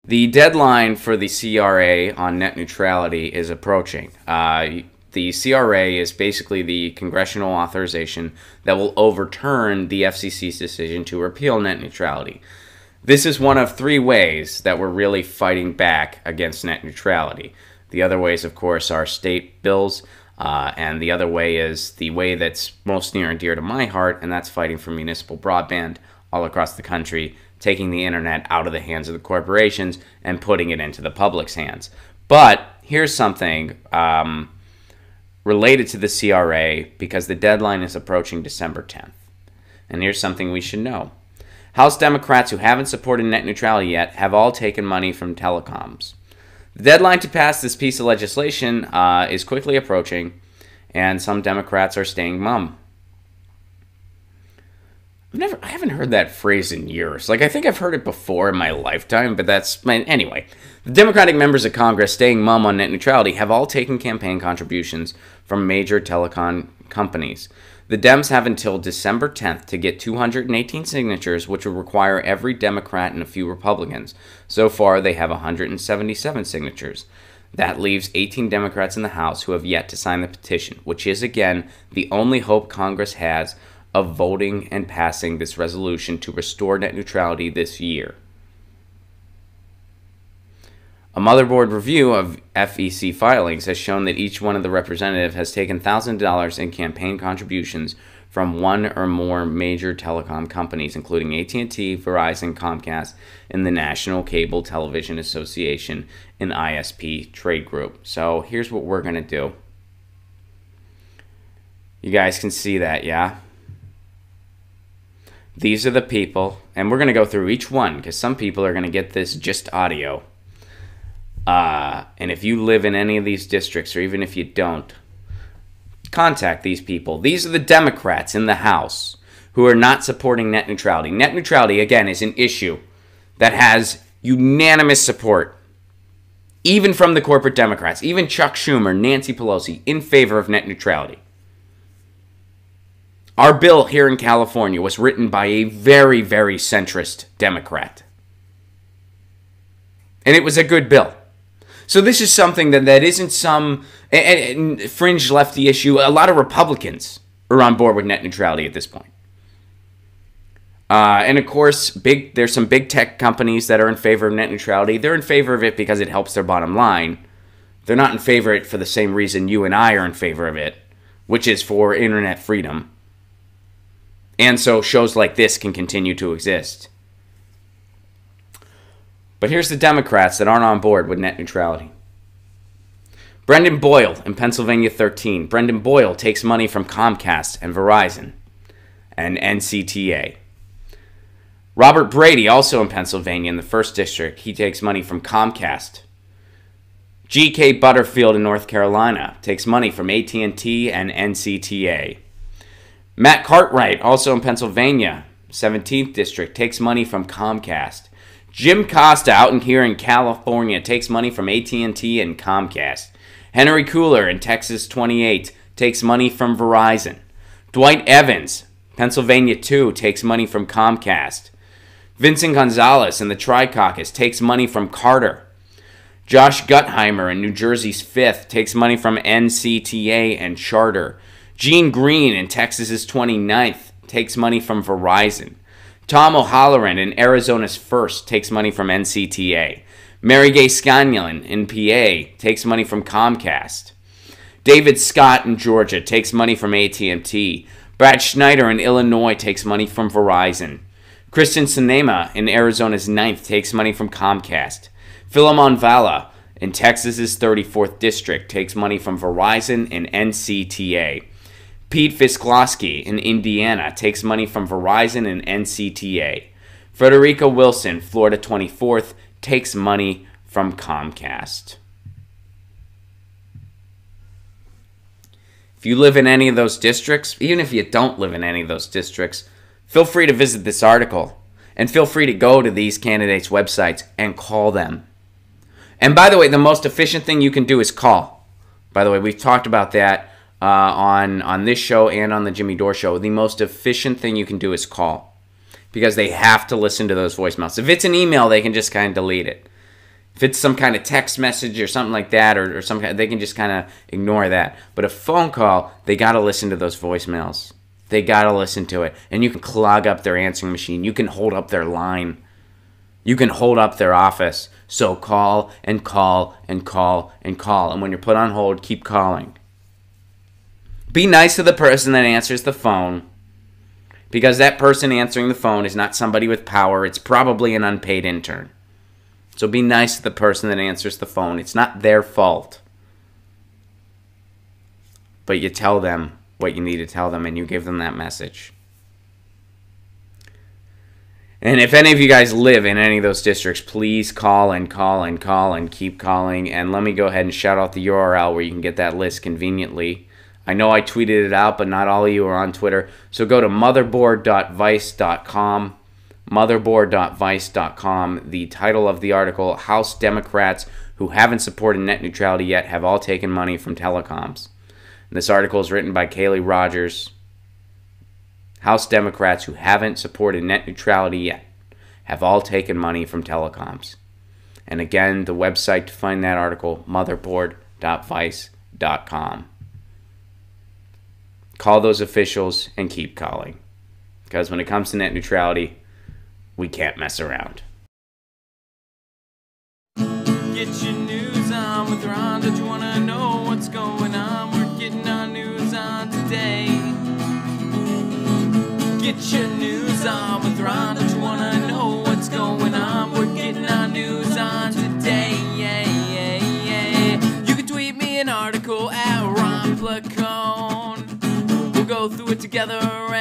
The deadline for the CRA on net neutrality is approaching. The CRA is basically the congressional authorization that will overturn the FCC's decision to repeal net neutrality. This is one of three ways that we're really fighting back against net neutrality. The other ways, of course, are state bills, and the other way is the way that's most near and dear to my heart, and that's fighting for municipal broadband all across the country, taking the internet out of the hands of the corporations and putting it into the public's hands. But here's something related to the CRA, because the deadline is approaching December 10th. And here's something we should know. House Democrats who haven't supported net neutrality yet have all taken money from telecoms. The deadline to pass this piece of legislation is quickly approaching, and some Democrats are staying mum. I haven't heard that phrase in years. I think I've heard it before in my lifetime, but anyway. The Democratic members of Congress staying mum on net neutrality have all taken campaign contributions from major telecom companies. The Dems have until December 10th to get 218 signatures, which will require every Democrat and a few Republicans. So far, they have 177 signatures. That leaves 18 Democrats in the House who have yet to sign the petition, which is, again, the only hope Congress has of voting and passing this resolution to restore net neutrality this year. A motherboard review of FEC filings has shown that each one of the representatives has taken $1,000 in campaign contributions from one or more major telecom companies, including AT&T, Verizon, Comcast, and the National Cable Television Association, an ISP trade group. So here's what we're going to do. You guys can see that, yeah? These are the people, and we're going to go through each one because some people are going to get this just audio. And if you live in any of these districts, or even if you don't, contact these people. These are the Democrats in the House who are not supporting net neutrality. Net neutrality, again, is an issue that has unanimous support, even from the corporate Democrats, even Chuck Schumer, Nancy Pelosi, in favor of net neutrality. Our bill here in California was written by a very, very centrist Democrat. And it was a good bill. So this is something that isn't some fringe lefty issue. A lot of Republicans are on board with net neutrality at this point. And of course, there's some big tech companies that are in favor of net neutrality. They're in favor of it because it helps their bottom line. They're not in favor of it for the same reason you and I are in favor of it, which is for internet freedom. And so shows like this can continue to exist. But here's the Democrats that aren't on board with net neutrality. Brendan Boyle in Pennsylvania 13. Brendan Boyle takes money from Comcast and Verizon and NCTA. Robert Brady, also in Pennsylvania in the 1st District. He takes money from Comcast. G.K. Butterfield in North Carolina takes money from AT&T and NCTA. Matt Cartwright, also in Pennsylvania, 17th District, takes money from Comcast. Jim Costa, out in here in California, takes money from AT&T and Comcast. Henry Cooler in Texas 28 takes money from Verizon. Dwight Evans, Pennsylvania 2, takes money from Comcast. Vincent Gonzalez in the Tri-Caucus takes money from Carter. Josh Guttheimer in New Jersey's 5th takes money from NCTA and Charter. Gene Green in Texas's 29th takes money from Verizon. Tom O'Halloran in Arizona's 1st takes money from NCTA. Mary Gay Scanlon in PA takes money from Comcast. David Scott in Georgia takes money from AT&T. Brad Schneider in Illinois takes money from Verizon. Kristen Sinema in Arizona's 9th takes money from Comcast. Philemon Vala in Texas's 34th District takes money from Verizon and NCTA. Pete Visklosky in Indiana takes money from Verizon and NCTA. Frederica Wilson, Florida 24th, takes money from Comcast. If you live in any of those districts, even if you don't live in any of those districts, feel free to visit this article. And feel free to go to these candidates' websites and call them. And by the way, the most efficient thing you can do is call. By the way, we've talked about that on this show and on the Jimmy Dore show. The most efficient thing you can do is call, because they have to listen to those voicemails. If it's an email, they can just kind of delete it. If it's some kind of text message or something like that, or some kind, they can just kind of ignore that. But a phone call, they got to listen to those voicemails. They got to listen to it. And you can clog up their answering machine. You can hold up their line. You can hold up their office. So call and call and call and call. And when you're put on hold, keep calling. Be nice to the person that answers the phone, because that person answering the phone is not somebody with power. It's probably an unpaid intern. So be nice to the person that answers the phone. It's not their fault. But you tell them what you need to tell them, and you give them that message. And if any of you guys live in any of those districts, please call and call and call and keep calling. And let me go ahead and shout out the URL where you can get that list conveniently. I know I tweeted it out, but not all of you are on Twitter. So go to motherboard.vice.com. Motherboard.vice.com. The title of the article, House Democrats who haven't supported net neutrality yet have all taken money from telecoms. And this article is written by Kaylee Rogers. House Democrats who haven't supported net neutrality yet have all taken money from telecoms. And again, the website to find that article, motherboard.vice.com. Call those officials and keep calling. Because when it comes to net neutrality, we can't mess around. Get your news on with Ron. Don't you want to know what's going on? We're getting our news on today. Get your news on with Ron. Don't you want to know what's going on? We're getting our news on today. Yeah, yeah, yeah. You can tweet me an article at Ron Placone. We'll go through it together and